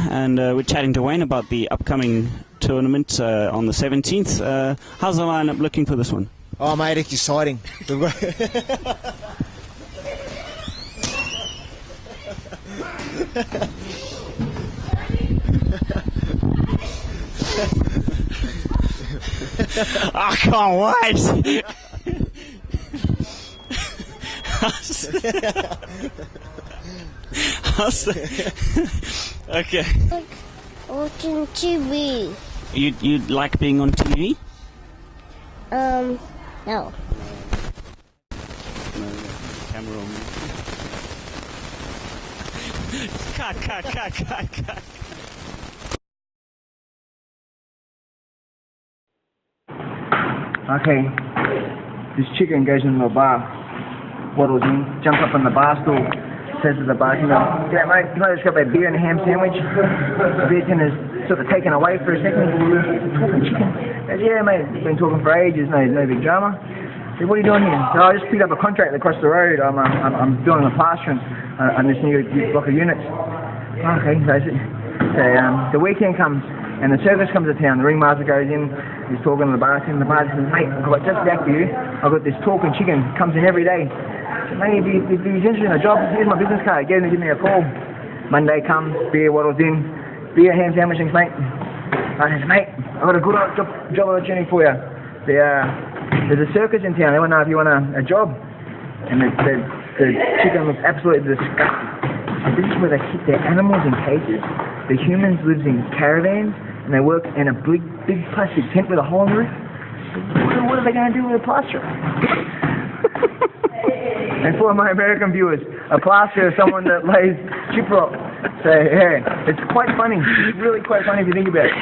and we're chatting to Wayne about the upcoming tournament on the 17th. How's the lineup looking for this one? Oh mate, it's exciting. I can't wait! Okay. Watching TV. You like being on TV? No. No, camera on me. Cut. Okay, this chicken goes into the bar, waddles in, jumps up on the bar stool, says to the bartender, "Yeah, mate, can I just grab a beer and a ham sandwich?" The beer tender's sort of taken away for a second. Talking chicken. Goes, "Yeah, mate, been talking for ages, no big drama." I said, "What are you doing here?" So I just picked up a contract across the road. I'm building a plastering on this new block of units. Okay, so the weekend comes. And the circus comes to town, the ringmaster goes in, he's talking to the bartender, says, "Mate, I've got just that for you. I've got this talking chicken, comes in every day. So, mate, if he's interested in a job, here's my business card, get him to give me a call." Monday comes, beer waddles in, beer, ham sandwiches, mate. I says, "Mate, I've got a good job opportunity for you. There's a circus in town, they want to know if you want a job." And the chicken looks absolutely disgusting. So this is where they keep their animals in cages. The humans lives in caravans, and they work in a big plastic tent with a hole in the roof. What are they going to do with a plasterer? And for my American viewers, a plasterer is someone that lays gyprock. So yeah, it's quite funny. It's really quite funny if you think about it.